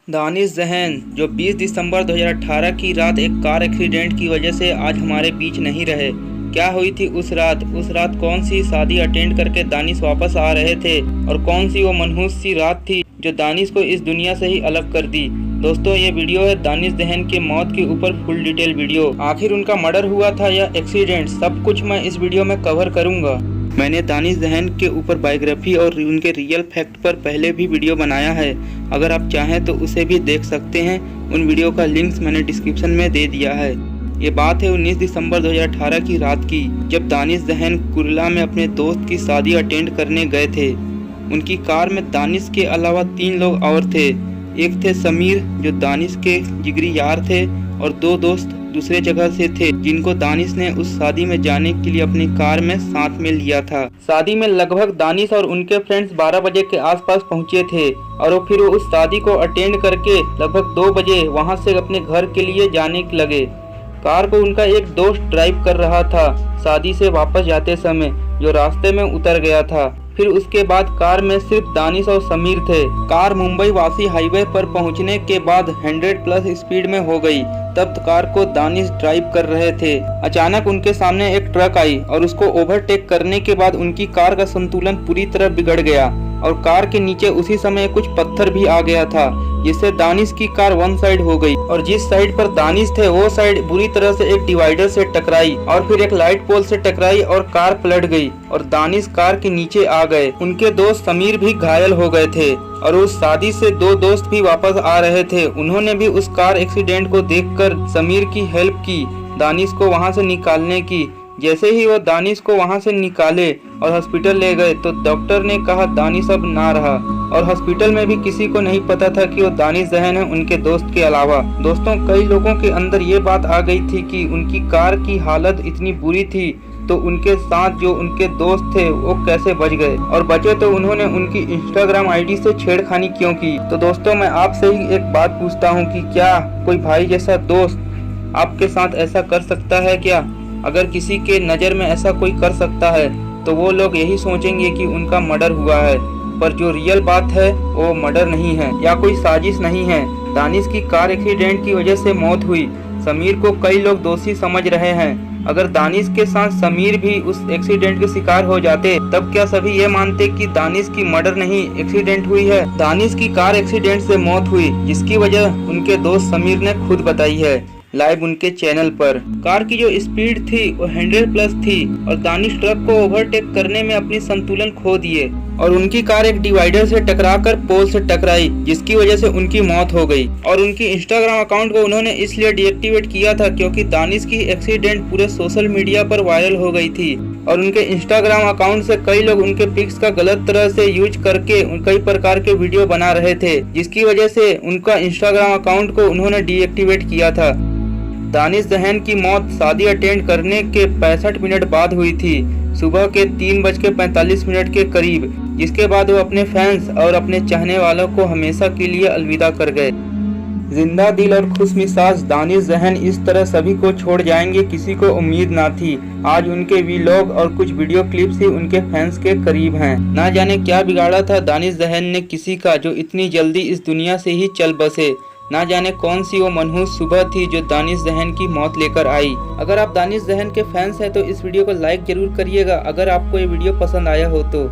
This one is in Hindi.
दानिश जहन जो 20 दिसंबर 2018 की रात एक कार एक्सीडेंट की वजह से आज हमारे बीच नहीं रहे। क्या हुई थी उस रात कौन सी शादी अटेंड करके दानिश वापस आ रहे थे और कौन सी वो मनहूस सी रात थी जो दानिश को इस दुनिया से ही अलग कर दी। दोस्तों, ये वीडियो है दानिश जहन के मौत के ऊपर फुल डिटेल वीडियो। आखिर उनका मर्डर हुआ था या एक्सीडेंट, सब कुछ मैं इस वीडियो में कवर करूंगा। मैंने दानिश जहन के ऊपर बायोग्राफी और उनके रियल फैक्ट पर पहले भी वीडियो बनाया है, अगर आप चाहें तो उसे भी देख सकते हैं। उन वीडियो का लिंक्स मैंने डिस्क्रिप्शन में दे दिया है। ये बात है 19 दिसंबर 2018 की रात की, जब दानिश जहन कुरला में अपने दोस्त की शादी अटेंड करने गए थे। उनकी कार में दानिश के अलावा 3 लोग और थे। एक थे समीर जो दानिश के जिगरी यार थे और 2 दोस्त दूसरे जगह से थे जिनको दानिश ने उस शादी में जाने के लिए अपनी कार में साथ में लिया था। शादी में लगभग दानिश और उनके फ्रेंड्स 12 बजे के आसपास पहुंचे थे और फिर वो उस शादी को अटेंड करके लगभग 2 बजे वहां से अपने घर के लिए जाने लगे। कार को उनका एक दोस्त ड्राइव कर रहा था शादी से वापस जाते समय, जो रास्ते में उतर गया था। फिर उसके बाद कार में सिर्फ दानिश और समीर थे। कार मुंबई वासी हाईवे पर पहुंचने के बाद 100+ स्पीड में हो गई। तब कार को दानिश ड्राइव कर रहे थे। अचानक उनके सामने एक ट्रक आई और उसको ओवरटेक करने के बाद उनकी कार का संतुलन पूरी तरह बिगड़ गया और कार के नीचे उसी समय कुछ पत्थर भी आ गया था, जिससे दानिश की कार वन साइड हो गई और जिस साइड पर दानिश थे वो साइड बुरी तरह से एक डिवाइडर से टकराई और फिर एक लाइट पोल से टकराई और कार पलट गई और दानिश कार के नीचे आ गए। उनके दोस्त समीर भी घायल हो गए थे और उस शादी से 2 दोस्त भी वापस आ रहे थे। उन्होंने भी उस कार एक्सीडेंट को देखकर समीर की हेल्प की दानिश को वहां से निकालने की। जैसे ही वो दानिश को वहां से निकाले और हॉस्पिटल ले गए तो डॉक्टर ने कहा दानिश अब ना रहा और हॉस्पिटल में भी किसी को नहीं पता था कि वो दानिश जहन है उनके दोस्त के अलावा। दोस्तों, कई लोगों के अंदर ये बात आ गई थी कि उनकी कार की हालत इतनी बुरी थी तो उनके साथ जो उनके दोस्त थे वो कैसे बच गए, और बचे तो उन्होंने उनकी इंस्टाग्राम आईडी से छेड़खानी क्यों की। तो दोस्तों, मैं आपसे ही एक बात पूछता हूँ कि क्या कोई भाई जैसा दोस्त आपके साथ ऐसा कर सकता है क्या? अगर किसी के नज़र में ऐसा कोई कर सकता है तो वो लोग यही सोचेंगे कि उनका मर्डर हुआ है, पर जो रियल बात है वो मर्डर नहीं है या कोई साजिश नहीं है। दानिश की कार एक्सीडेंट की वजह से मौत हुई। समीर को कई लोग दोषी समझ रहे हैं। अगर दानिश के साथ समीर भी उस एक्सीडेंट के शिकार हो जाते तब क्या सभी ये मानते कि दानिश की मर्डर नहीं एक्सीडेंट हुई है? दानिश की कार एक्सीडेंट से मौत हुई जिसकी वजह उनके दोस्त समीर ने खुद बताई है लाइव उनके चैनल पर। कार की जो स्पीड थी वो 100+ थी और दानिश ट्रक को ओवरटेक करने में अपनी संतुलन खो दिए और उनकी कार एक डिवाइडर से टकराकर पोल से टकराई जिसकी वजह से उनकी मौत हो गई। और उनकी इंस्टाग्राम अकाउंट को उन्होंने इसलिए डीएक्टिवेट किया था क्योंकि दानिश की एक्सीडेंट पूरे सोशल मीडिया पर वायरल हो गई थी और उनके इंस्टाग्राम अकाउंट से कई लोग उनके पिक्स का गलत तरह से यूज करके कई प्रकार के वीडियो बना रहे थे, जिसकी वजह से उनका इंस्टाग्राम अकाउंट को उन्होंने डीएक्टिवेट किया था। दानिश जहन की मौत शादी अटेंड करने के 65 मिनट बाद हुई थी, सुबह के 3:45 के करीब, जिसके बाद वो अपने फैंस और अपने चाहने वालों को हमेशा के लिए अलविदा कर गए। जिंदा दिल और खुश मिजाज दानिश जहन इस तरह सभी को छोड़ जाएंगे किसी को उम्मीद ना थी। आज उनके वीलॉग और कुछ वीडियो क्लिप्स ही उनके फैंस के करीब हैं। ना जाने क्या बिगाड़ा था दानिश जहन ने किसी का जो इतनी जल्दी इस दुनिया से ही चल बसे। ना जाने कौन सी वो मनहूस सुबह थी जो दानिश जहन की मौत लेकर आई। अगर आप दानिश जहन के फैंस हैं तो इस वीडियो को लाइक जरूर करिएगा अगर आपको ये वीडियो पसंद आया हो तो।